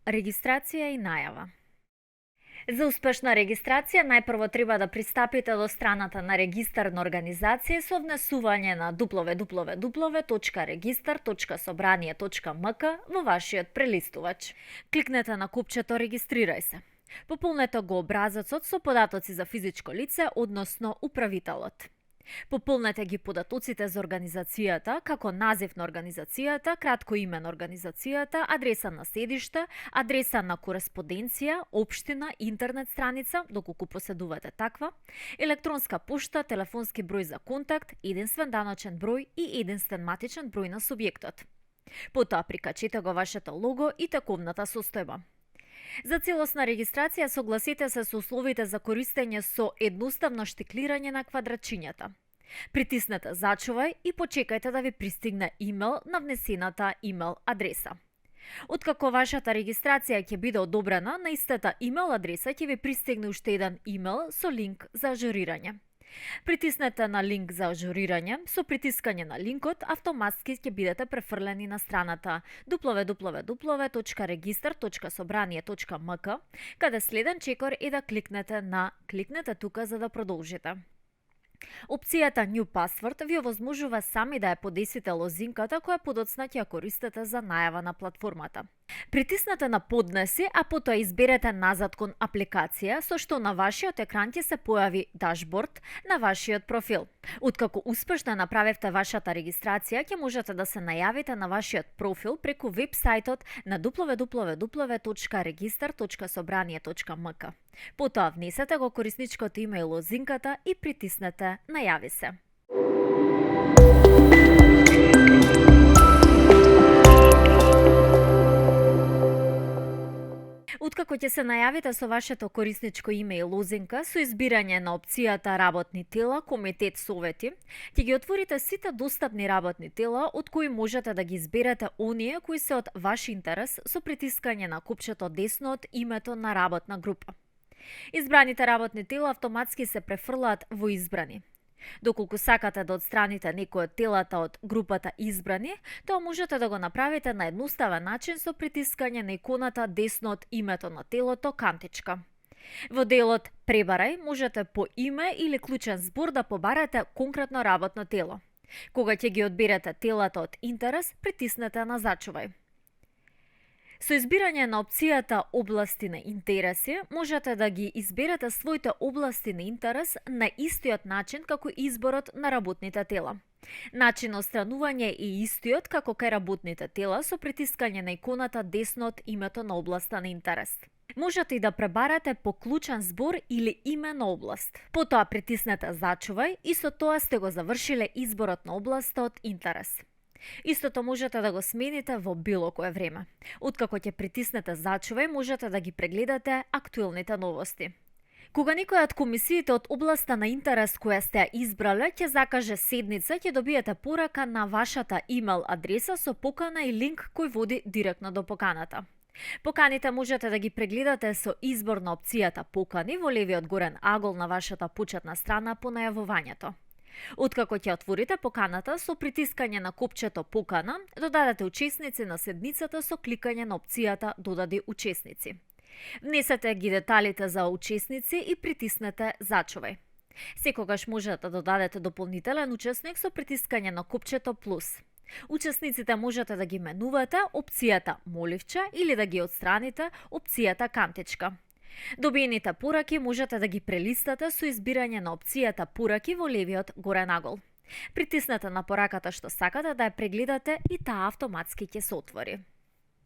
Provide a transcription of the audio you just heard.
Регистрација и најава. За успешна регистрација најпрво треба да пристапите до страната на регистар на организација со внесување на www.registar.собрание.мк во вашиот прелистувач. Кликнете на купчето Регистрирај се. Пополнете го образецот со податоци за физичко лице, односно управителот. Пополнете ги податоците за организацијата, како назив на организацијата, кратко име на организацијата, адреса на седиште, адреса на кореспонденција, општина, интернет страница, доколку поседувате таква, електронска пошта, телефонски број за контакт, единствен даночен број и единствен матичен број на субјектот. Потоа прикачете го вашето лого и тековната состојба. За целосна регистрација согласете се со условите за користење со едноставно штиклирање на квадрачињата. Притиснете зачувај и почекајте да ви пристигне имейл на внесената имейл адреса. Откако вашата регистрација ќе биде одобрена, на истата имейл адреса ќе ви пристигне уште еден имейл со линк за ажурирање. Притиснете на линк за ажурирање, со притискање на линкот автоматски ќе бидете префрлени на страната www.registar.собрание.мк, каде следен чекор е да кликнете тука за да продолжите. Опцијата New Password ви овозможува сами да ја подесите лозинката која подоцна ќе ја користите за најава на платформата. Притиснете на поднеси, а потоа изберете назад кон апликација, со што на вашиот екран ќе се појави дашборд на вашиот профил. Откако успешно направивте вашата регистрација, ќе можете да се најавите на вашиот профил преку веб-сајтот на www.registar.собрание.мк. Потоа внесете го корисничкото име и лозинката и притиснете најави се. Откако ќе се најавите со вашето корисничко име и лозинка, со избирање на опцијата Работни тела, Комитет совети, ќе ги отворите сите достапни работни тела, од кои можете да ги изберете оние кои се од ваш интерес со притискање на копчето десно од името на работна група. Избраните работни тела автоматски се префрлаат во избрани. Доколку сакате да отстраните некој од телата од групата избрани, тоа можете да го направите на едноставен начин со притискање на иконата десно од името на телото кантичка. Во делот Пребарај можете по име или клучен збор да побарате конкретно работно тело. Кога ќе ги одберете телата од интерес, притиснете на зачувај. Со избирање на опцијата области на интереси, можете да ги изберете своите области на интерес на истиот начин како изборот на работните тела. Начин на отстранување е истиот како кај работните тела со притискање на иконата десно од името на областа на интерес. Можете и да пребарате по клучен збор или име на област. Потоа притиснете зачувај и со тоа сте го завршиле изборот на областа од интерес. Истото можете да го смените во било кое време. Откако ќе притиснете зачувај, можете да ги прегледате актуелните новости. Кога некоја од комисиите од областа на интерес која сте ја избрале ќе закаже седница, ќе добиете порака на вашата имейл адреса со покана и линк кој води директно до поканата. Поканите можете да ги прегледате со избор на опцијата Покани во левиот горен агол на вашата почетна страна по најавувањето. Откако ќе отворите поканата, со притискање на копчето Покана, додадете учесници на седницата со кликање на опцијата Додади учесници. Внесете ги деталите за учесници и притиснете Зачувај. Секогаш можете да додадете дополнителен учесник со притискање на копчето Плюс. Учесниците можете да ги менувате опцијата Моливче или да ги отстраните опцијата Кантичка. Добиените пораки можете да ги прелистате со избирање на опцијата Пораки во левиот горен агол. Притиснете на пораката што сакате да ја прегледате и таа автоматски ќе се отвори.